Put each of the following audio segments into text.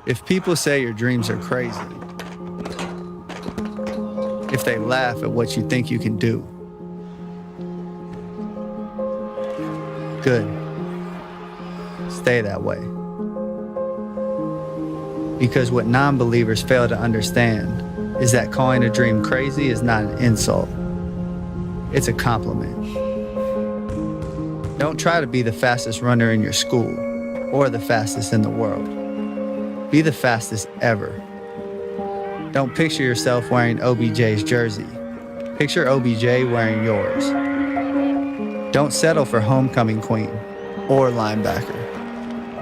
If people say your dreams are crazy, if they laugh at what you think you can do, good. Stay that way. Because what non-believers fail to understand is that calling a dream crazy is not an insult. It's a compliment. Don't try to be the fastest runner in your school or the fastest in the world. Be the fastest ever. Don't picture yourself wearing OBJ's jersey. Picture OBJ wearing yours. Don't settle for homecoming queen or linebacker.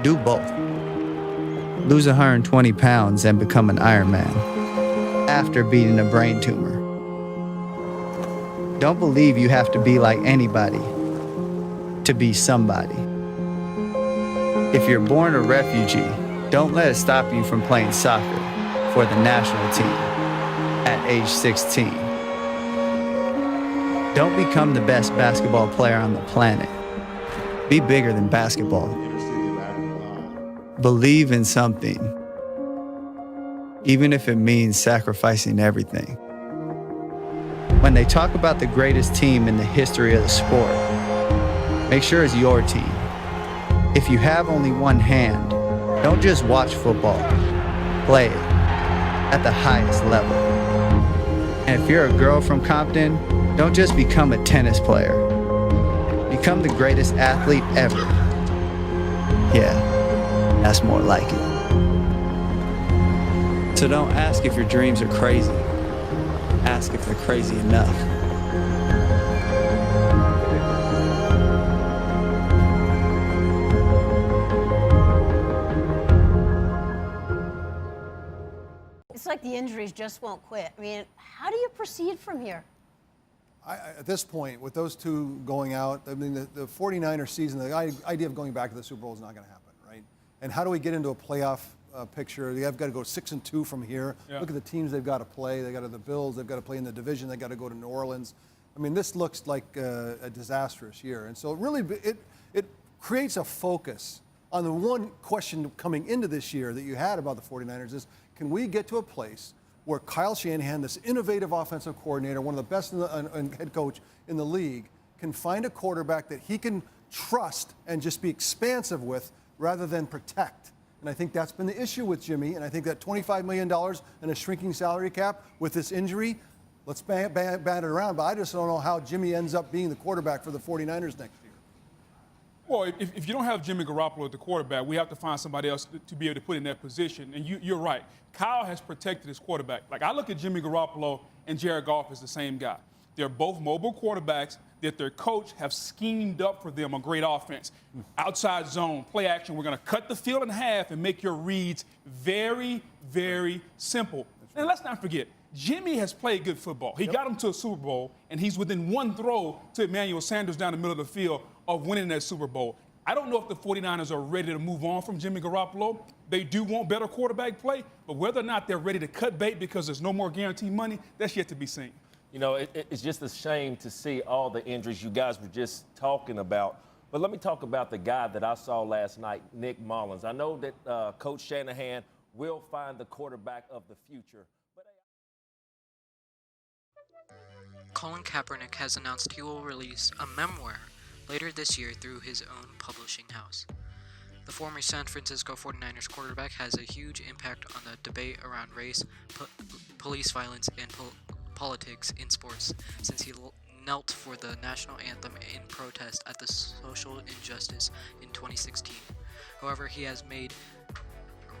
Do both. Lose 120 pounds and become an Iron Man after beating a brain tumor. Don't believe you have to be like anybody to be somebody. If you're born a refugee, don't let it stop you from playing soccer for the national team at age 16. Don't become the best basketball player on the planet. Be bigger than basketball. Believe in something, even if it means sacrificing everything. When they talk about the greatest team in the history of the sport, make sure it's your team. If you have only one hand, don't just watch football, play it at the highest level. And if you're a girl from Compton, don't just become a tennis player. Become the greatest athlete ever. Yeah, that's more like it. So don't ask if your dreams are crazy. Ask if they're crazy enough. It's like the injuries just won't quit. I mean, how do you proceed from here? At this point, with those two going out, I mean, the 49ers season, the idea of going back to the Super Bowl is not going to happen, right? And how do we get into a playoff picture? They've got to go 6-2 from here. Yeah. Look at the teams they've got to play. They've got to the Bills. They've got to play in the division. They've got to go to New Orleans. I mean, this looks like a disastrous year. And so it creates a focus on the one question coming into this year that you had about the 49ers is, can we get to a place where Kyle Shanahan, this innovative offensive coordinator, one of the best and head coach in the league, can find a quarterback that he can trust and just be expansive with rather than protect. And I think that's been the issue with Jimmy. And I think that $25 million and a shrinking salary cap with this injury, let's bat it around. But I just don't know how Jimmy ends up being the quarterback for the 49ers next year. Well, if you don't have Jimmy Garoppolo at the quarterback, we have to find somebody else to be able to put in that position. And you're right. Kyle has protected his quarterback. Like, I look at Jimmy Garoppolo and Jared Goff as the same guy. They're both mobile quarterbacks that their coach have schemed up for them a great offense. Outside zone, play action. We're going to cut the field in half and make your reads very, very simple. And let's not forget, Jimmy has played good football. He got him to a Super Bowl, and he's within one throw to Emmanuel Sanders down the middle of the field of winning that Super Bowl. I don't know if the 49ers are ready to move on from Jimmy Garoppolo. They do want better quarterback play, but whether or not they're ready to cut bait because there's no more guaranteed money, that's yet to be seen. You know, it's just a shame to see all the injuries you guys were just talking about. But let me talk about the guy that I saw last night, Nick Mullins. I know that Coach Shanahan will find the quarterback of the future. Colin Kaepernick has announced he will release a memoir later this year through his own publishing house. The former San Francisco 49ers quarterback has a huge impact on the debate around race, police violence, and politics in sports since he knelt for the national anthem in protest at the social injustice in 2016. However, he has made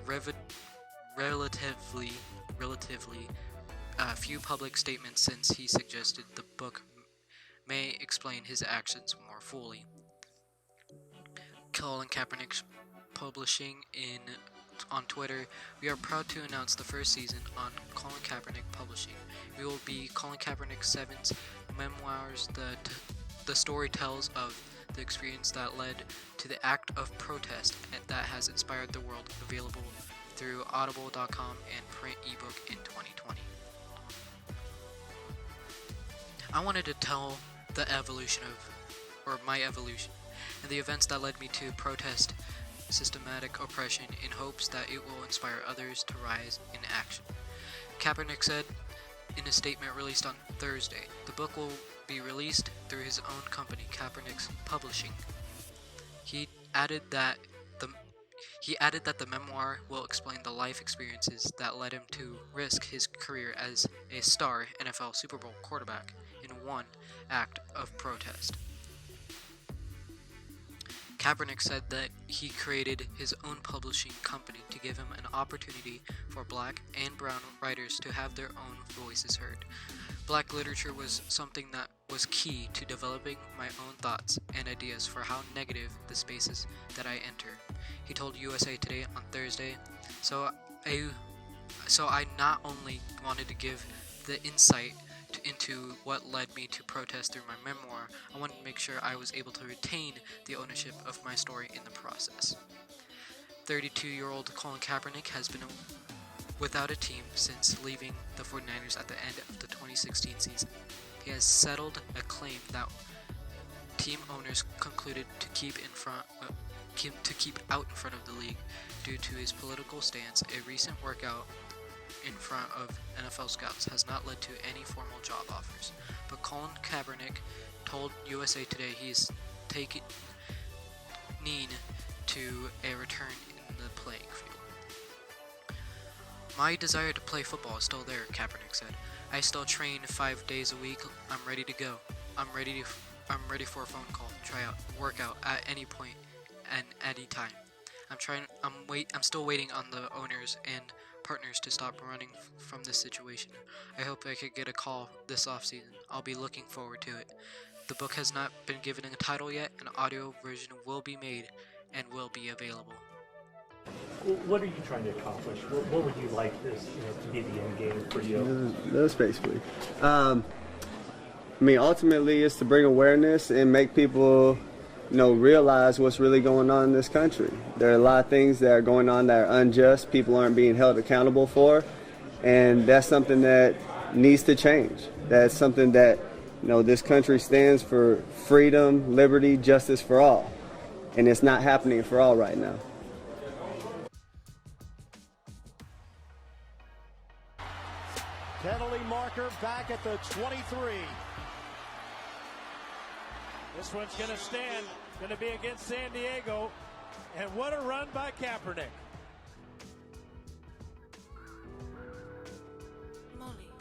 relatively few public statements since he suggested the book may explain his actions more fully. Colin Kaepernick publishing on Twitter, "We are proud to announce the first season on Colin Kaepernick Publishing. We will be Colin Kaepernick 7's memoirs. The story tells of the experience that led to the act of protest that has inspired the world, available through audible.com and print ebook in 2020. I wanted to tell the evolution of, or my evolution, and the events that led me to protest systematic oppression in hopes that it will inspire others to rise in action. Kaepernick said in a statement released on Thursday, the book will be released through his own company, Kaepernick's Publishing. He added that the memoir will explain the life experiences that led him to risk his career as a star NFL Super Bowl quarterback in one act of protest. Kaepernick said that he created his own publishing company to give him an opportunity for black and brown writers to have their own voices heard. Black literature was something that was key to developing my own thoughts and ideas for how negative the spaces that I enter. He told USA Today on Thursday, so I not only wanted to give the insight into what led me to protest through my memoir, I wanted to make sure I was able to retain the ownership of my story in the process. 32-year-old Colin Kaepernick has been without a team since leaving the 49ers at the end of the 2016 season. He has settled a claim that team owners concluded to keep out in front of the league due to his political stance. A recent workout in front of NFL scouts has not led to any formal job offers, but Colin Kaepernick told USA Today he is taking to a return in the playing field. My desire to play football is still there, Kaepernick said. I still train 5 days a week. I'm ready to go. I'm ready for a phone call, tryout, workout at any point and any time. I'm still waiting on the owners and partners to stop running from this situation. I hope I could get a call this offseason. I'll be looking forward to it. The book has not been given a title yet. An audio version will be made and will be available. What are you trying to accomplish? What would you like this, to be the end game for you? That's basically. Ultimately, it's to bring awareness and make people, realize what's really going on in this country. There are a lot of things that are going on that are unjust. People aren't being held accountable for, and that's something that needs to change. That's something that, this country stands for: freedom, liberty, justice for all, and it's not happening for all right now. Penalty marker back at the 23. This one's going to stand. Going to be against San Diego. And what a run by Kaepernick.